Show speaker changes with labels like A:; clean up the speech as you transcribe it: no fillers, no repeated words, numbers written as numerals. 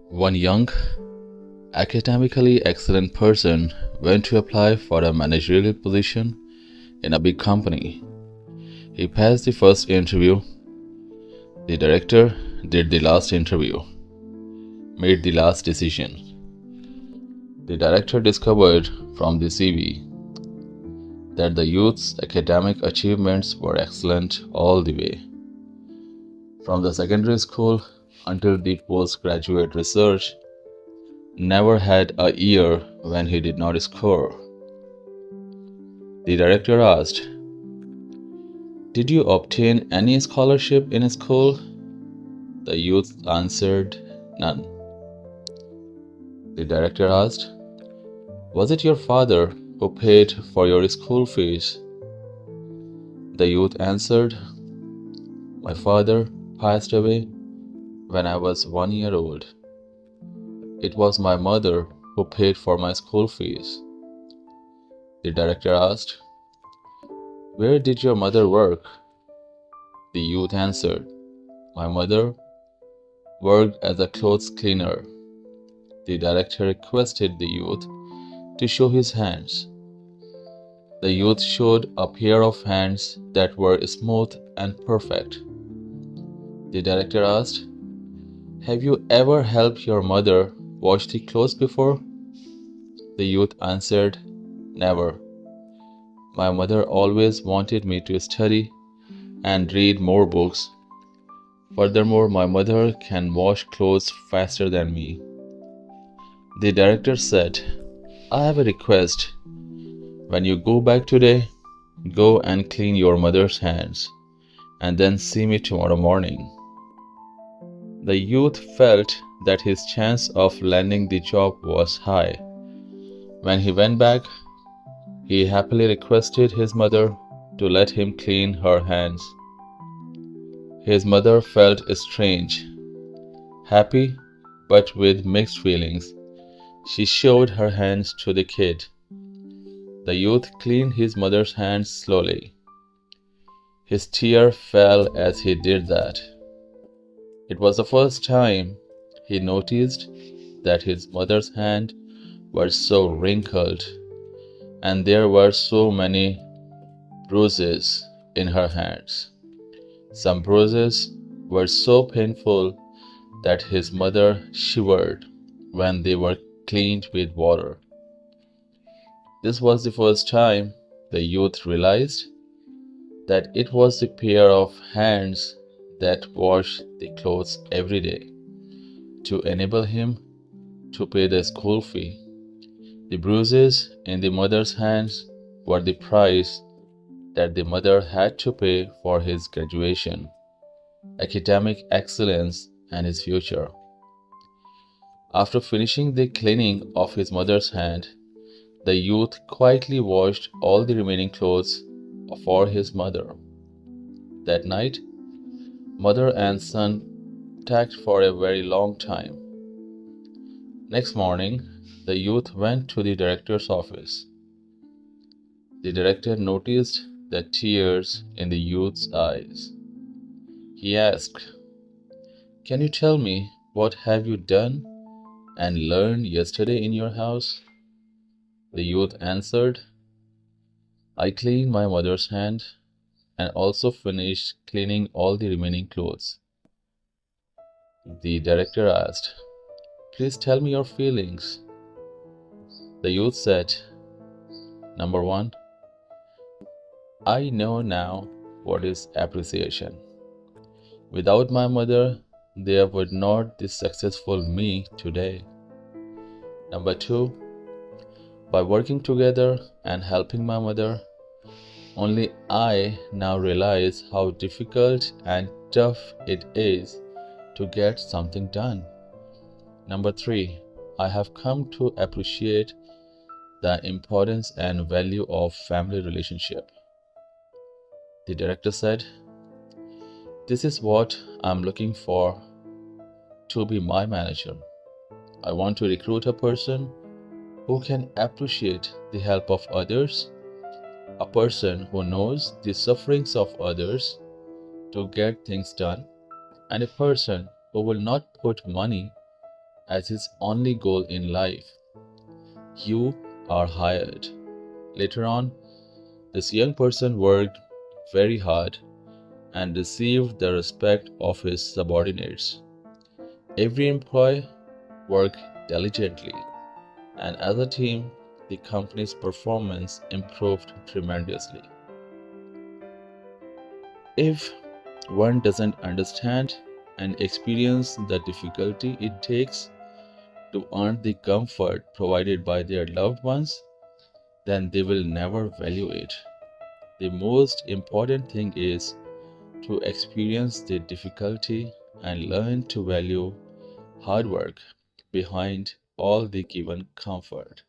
A: One young, academically excellent person went to apply for a managerial position in a big company. He passed the first interview. The director did the last interview, made the last decision. The director discovered from the CV that the youth's academic achievements were excellent all the way, from the secondary school until the postgraduate research. Never had a year when he did not score. The director asked, "Did you obtain any scholarship in school?" The youth answered, "None." The director asked, "Was it your father who paid for your school fees?" The youth answered, "My father passed away when I was 1 year old. It was my mother who paid for my school fees." The director asked, "Where did your mother work?" The youth answered, "My mother worked as a clothes cleaner." The director requested the youth to show his hands. The youth showed a pair of hands that were smooth and perfect. The director asked, "Have you ever helped your mother wash the clothes before?" The youth answered, "Never. My mother always wanted me to study and read more books. Furthermore, my mother can wash clothes faster than me." The director said, "I have a request. When you go back today, go and clean your mother's hands, and then see me tomorrow morning." The youth felt that his chance of landing the job was high. When he went back, he happily requested his mother to let him clean her hands. His mother felt strange, happy, but with mixed feelings. She showed her hands to the kid. The youth cleaned his mother's hands slowly. His tear fell as he did that. It was the first time he noticed that his mother's hands were so wrinkled and there were so many bruises in her hands. Some bruises were so painful that his mother shivered when they were cleaned with water. This was the first time the youth realized that it was the pair of hands that washed the clothes every day to enable him to pay the school fee. The bruises in the mother's hands were the price that the mother had to pay for his graduation, academic excellence, and his future. After finishing the cleaning of his mother's hand, the youth quietly washed all the remaining clothes for his mother. That night, mother and son talked for a very long time. Next morning, the youth went to the director's office. The director noticed the tears in the youth's eyes. He asked, "Can you tell me what have you done and learned yesterday in your house?" The youth answered, "I cleaned my mother's hand and also finished cleaning all the remaining clothes." The director asked, "Please tell me your feelings." The youth said, "Number one, I know now what is appreciation. Without my mother, there would not be successful me today. Number two, by working together and helping my mother, only I now realize how difficult and tough it is to get something done. Number three, I have come to appreciate the importance and value of family relationship." The director said, "This is what I'm looking for to be my manager. I want to recruit a person who can appreciate the help of others, a person who knows the sufferings of others to get things done, and a person who will not put money as his only goal in life. You are hired. Later on, this young person worked very hard and received the respect of his subordinates. Every employee worked diligently, and as a team, the company's performance improved tremendously. If one doesn't understand and experience the difficulty it takes to earn the comfort provided by their loved ones, then they will never value it. The most important thing is to experience the difficulty and learn to value hard work behind all the given comfort.